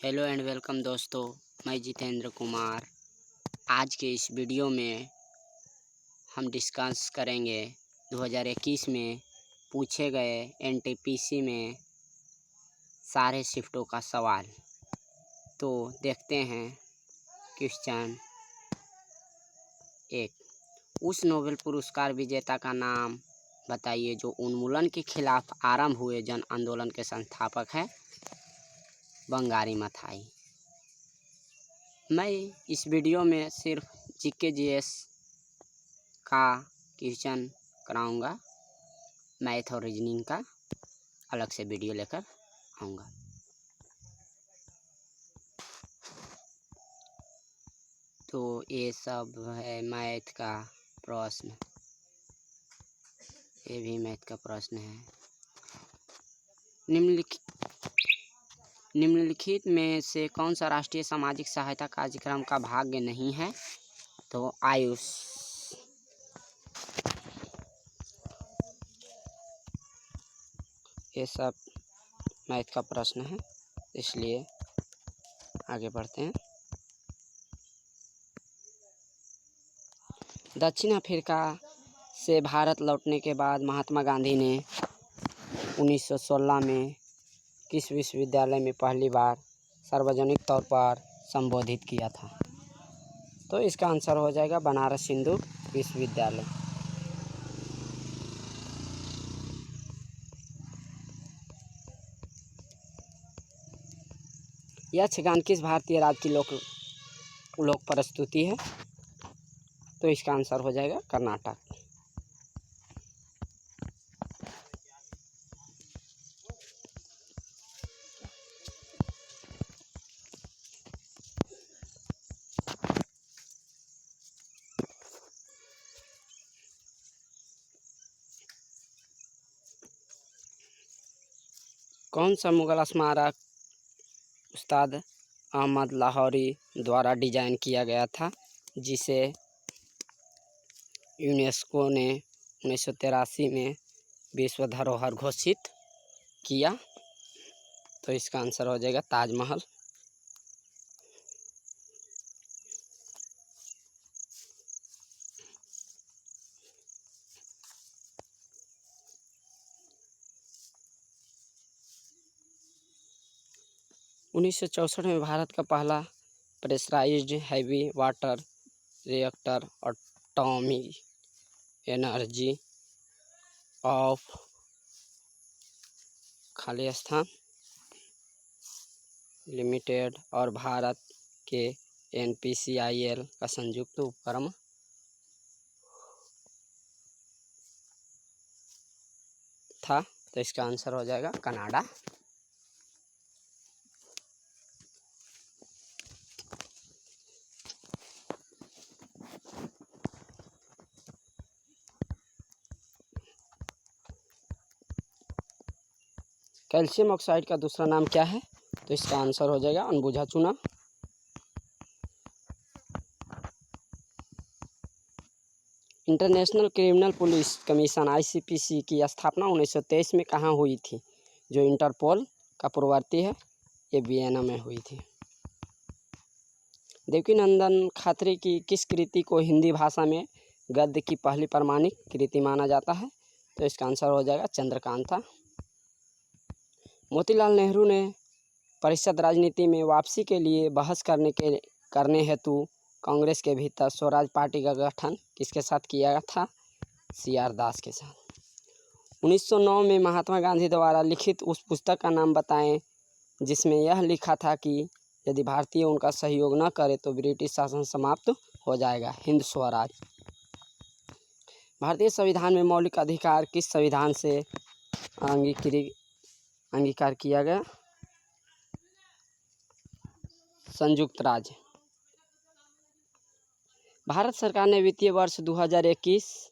Hello and welcome दोस्तों, मैं जितेंद्र कुमार। आज के इस वीडियो में हम डिस्कस करेंगे 2021 में पूछे गए एनटीपीसी में सारे शिफ्टों का सवाल। तो देखते हैं क्वेश्चन 1। उस नोबेल पुरस्कार विजेता का नाम बताइए जो उन्मूलन के खिलाफ आरंभ हुए जन आंदोलन के संस्थापक है। बंगारी माथाई। मैं इस वीडियो में सिर्फ जीके जीएस का क्वेश्चन कराऊंगा, मैथ और रीजनिंग का अलग से वीडियो लेकर आऊँगा। तो ये सब है मैथ का प्रश्न, ये भी मैथ का प्रश्न है। निम्नलिखित में से कौन सा राष्ट्रीय सामाजिक सहायता कार्यक्रम का भाग नहीं है? तो आयुष। ये सब मैथ का प्रश्न है, इसलिए आगे बढ़ते हैं। दक्षिण अफ्रीका से भारत लौटने के बाद महात्मा गांधी ने 1916 में किस विश्वविद्यालय में पहली बार सार्वजनिक तौर पर संबोधित किया था? तो इसका आंसर हो जाएगा बनारस हिंदू विश्वविद्यालय। यक्षगान किस भारतीय राज्य की लोक प्रस्तुति है? तो इसका आंसर हो जाएगा कर्नाटक। कौन सा मुगल स्मारक उस्ताद अहमद लाहौरी द्वारा डिजाइन किया गया था, जिसे यूनेस्को ने 1983 में विश्व धरोहर घोषित किया? तो इसका आंसर हो जाएगा ताजमहल। उन्नीस सौ 64 में भारत का पहला pressurised heavy water reactor atomic energy of Khalistan limited और भारत के NPCIL का संयुक्त उपक्रम था। तो इसका आंसर हो जाएगा कनाडा। कैल्शियम ऑक्साइड का दूसरा नाम क्या है? तो इसका आंसर हो जाएगा अनबुझा चूना। International criminal police commission ICPC की स्थापना 1923 में कहाँ हुई थी? जो इंटरपोल का पूर्ववर्ती है, ये वियना में हुई थी। देवकीनंदन खत्री की किस कृति को हिंदी भाषा में गद्य की पहली प्रमाणिक कृति माना जाता है? तो इसका आंसर हो जाएगा चंद्रकांता। मोतीलाल नेहरू ने परिषद राजनीति में वापसी के लिए बहस करने हेतु कांग्रेस के भीतर स्वराज पार्टी का गठन किसके साथ किया था? CR दास के साथ। 1909 में महात्मा गांधी द्वारा लिखित उस पुस्तक का नाम बताएं जिसमें यह लिखा था कि यदि भारतीय उनका सहयोग न करे तो ब्रिटिश शासन समाप्त हो जाएगा। हिंद स्वराज। भारतीय संविधान में मौलिक अधिकार किस संविधान से अंगीकार किया गया? संयुक्त राज्य। भारत सरकार ने वित्तीय वर्ष 2021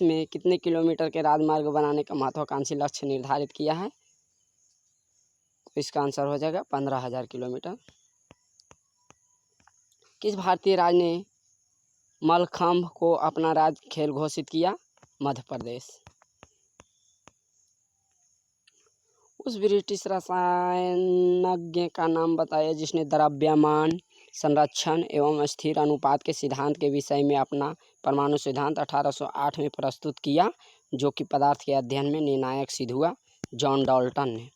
में कितने किलोमीटर के राजमार्ग बनाने का महत्वाकांक्षी लक्ष्य निर्धारित किया है? तो इसका आंसर हो जाएगा 15,000 किलोमीटर। किस भारतीय राज्य ने मलखंभ को अपना राज्य खेल घोषित किया? मध्य प्रदेश। उस ब्रिटिश रसायनज्ञ का नाम बताइए जिसने द्रव्यमान संरक्षण एवं स्थिर अनुपात के सिद्धांत के विषय में अपना परमाणु सिद्धांत 1808 में प्रस्तुत किया, जो कि पदार्थ के अध्ययन में निर्णायक सिद्ध हुआ। जॉन डाल्टन ने।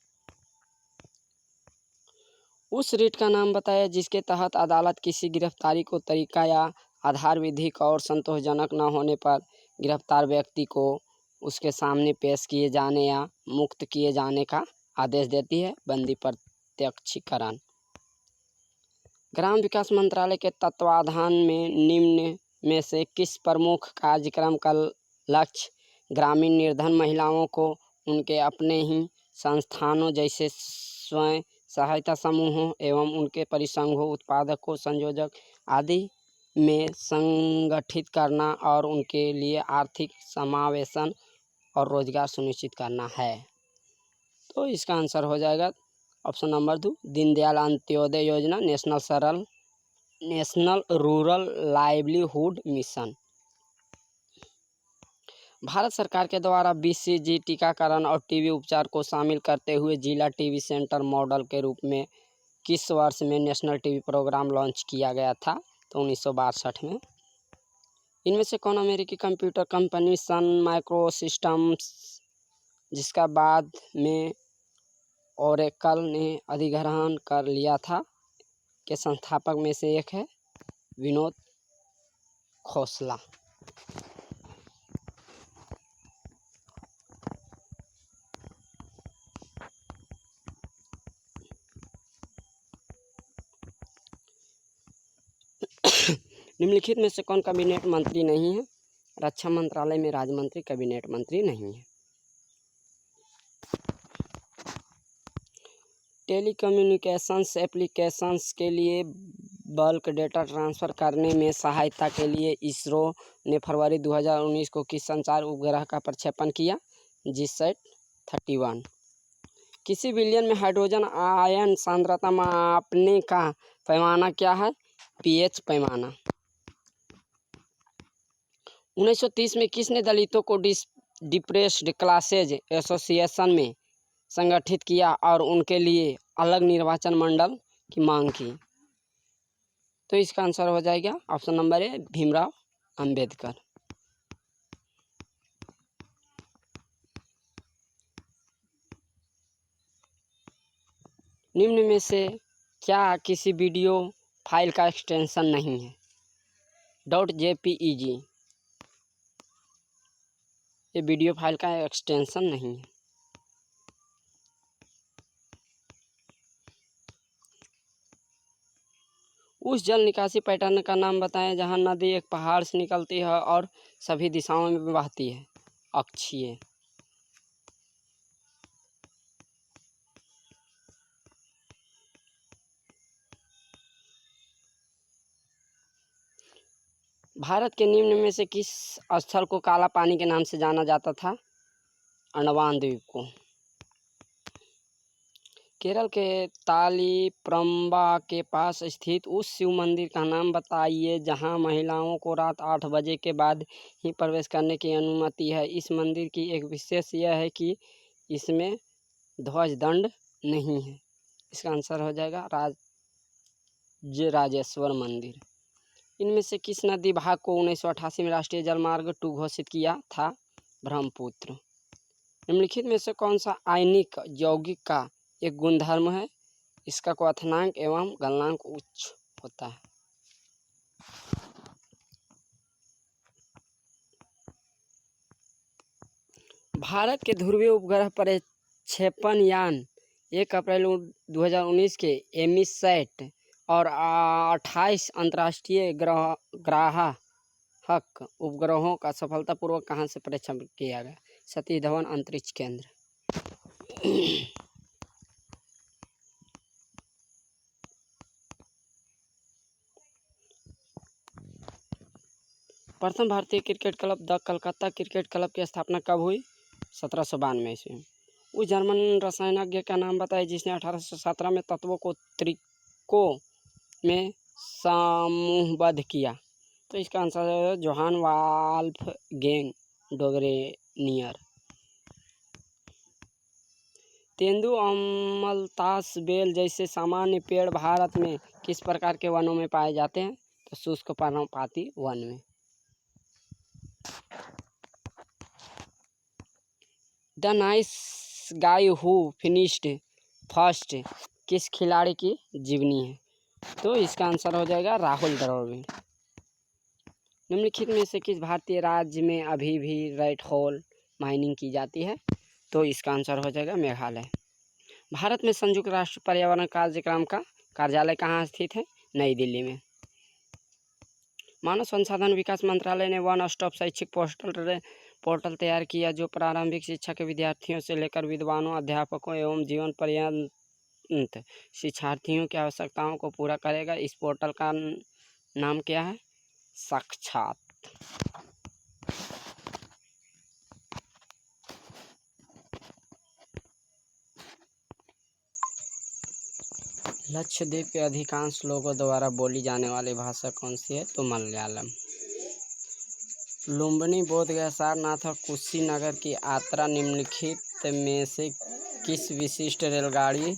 उस रीट का नाम बताया जिसके तहत अदालत किसी गिरफ्तारी को तरीका या आधार विधिक और संतोषजनक न होने पर गिरफ्तार व्यक्ति को उसके सामने पेश किए जाने या मुक्त किए जाने का आदेश देती है। बंदी प्रत्यक्षीकरण। ग्राम विकास मंत्रालय के तत्वाधान में निम्न में से किस प्रमुख कार्यक्रम का लक्ष्य ग्रामीण निर्धन महिलाओं को उनके अपने ही संस्थानों जैसे स्वयं सहायता समूहों एवं उनके परिसंघों, उत्पादकों, संयोजक आदि में संगठित करना और उनके लिए आर्थिक समावेशन और रोजगार सुनिश्चित करना है? तो इसका आंसर हो जाएगा ऑप्शन नंबर 2, दीनदयाल अंत्योदय योजना, national rural livelihood mission. Bharat सरकार के द्वारा BCG टीकाकरण और टीबी उपचार को शामिल करते हुए जिला टीबी सेंटर मॉडल के रूप में किस वर्ष में नेशनल टीबी प्रोग्राम लॉन्च किया गया था? तो 1962 में। इनमें से कौन अमेरिकी कंप्यूटर कंपनी सन माइक्रोसिस्टम्स, जिसका बाद में ओरेकल ने अधिग्रहण कर लिया था, के संस्थापक में से एक है? विनोद खोसला। निम्नलिखित में से कौन कैबिनेट मंत्री नहीं है? रक्षा मंत्रालय में राज्य मंत्री कैबिनेट मंत्री नहीं है। टेलीकम्युनिकेशंस एप्लीकेशंस के लिए बल्क डेटा ट्रांसफ़र करने में सहायता के लिए इसरो ने फरवरी 2019 को किस संचार उपग्रह का प्रक्षेपण किया? जीसैट 31। किसी विलयन में हाइड्रोजन आयन सांद्रता मापने का पैमाना क्या है? pH पैमाना। 1930 में किसने दलितों को डिप्रेस्ड क्लासेज एसोसिएशन में संगठित किया और उनके लिए अलग निर्वाचन मंडल की मांग की? तो इसका आंसर हो जाएगा option number A, Bhimrao Ambedkar. निम्न में से क्या किसी वीडियो फाइल का एक्सटेंशन नहीं है? .jpeg, ये वीडियो फाइल का एक्सटेंशन नहीं है। उस जल निकासी पैटर्न का नाम बताएं जहां नदी एक पहाड़ से निकलती है और सभी दिशाओं में बहती है। अक्षीय। भारत के निम्न में से किस स्थल को काला पानी के नाम से जाना जाता था? अंडमान द्वीप को। केरल के तालीप्रम्बा के पास स्थित उस शिव मंदिर का नाम बताइए जहां महिलाओं को रात 8 बजे के बाद ही प्रवेश करने की अनुमति है। इस मंदिर की एक विशेष यह है कि इसमें ध्वज दंड नहीं है। इसका आंसर हो जाएगा राजेश्वर मंदिर। इनमें से किस नदी भाग को 1988 में राष्ट्रीय जलमार्ग 2 घोषित किया था? ब्रह्मपुत्र। निम्नलिखित में से कौन सा आयनिक यौगिक का एक गुणधर्म है? इसका क्वथनांक एवं गलनांक उच्च होता है। भारत के ध्रुवीय उपग्रह प्रक्षेपण यान 1 अप्रैल 2019 के एमीसैट और 28 अंतर्राष्ट्रीय ग्राहक उपग्रहों का सफलतापूर्वक कहां से प्रक्षेपण किया गया? सतीश धवन अंतरिक्ष केंद्र। प्रथम भारतीय cricket club the Calcutta cricket club की स्थापना कब हुई? 1792 ईस्वी। उस जर्मन रसायनज्ञ का नाम बताइए जिसने 1817 में तत्वों को त्रिकों में समूहबद्ध किया? तो इसका आंसर है जोहान वॉल्फगैंग डोबरेनियर। तेंदू अमलतास बेल जैसे सामान्य पेड़ भारत में किस प्रकार के वनों में पाए जाते हैं? तो शुष्क पर्णपाती वन में। The nice guy who finished first किस खिलाड़ी की जीवनी है? तो इसका आंसर हो जाएगा राहुल द्रविड़। निम्नलिखित में से किस भारतीय राज्य में अभी भी रेड होल माइनिंग की जाती है? तो इसका आंसर हो जाएगा मेघालय। भारत में संयुक्त राष्ट्र पर्यावरण कार्यक्रम का कार्यालय कहाँ स्थित है? नई दिल्ली में। मानव संसाधन विकास मंत्रालय ने वन स्टॉप शैक्षिक पोर्टल तैयार किया जो प्रारंभिक शिक्षा के विद्यार्थियों से लेकर विद्वानों, अध्यापकों एवं जीवन पर्यंत शिक्षार्थियों की आवश्यकताओं को पूरा करेगा। इस पोर्टल का नाम क्या है? साक्षात। लक्षद्वीप के अधिकांश लोगों द्वारा बोली जाने वाली भाषा कौन सी है? तो मलयालम। लुम्बिनी, बोधगया, सारनाथ और कुशीनगर की यात्रा निम्नलिखित में से किस विशिष्ट रेलगाड़ी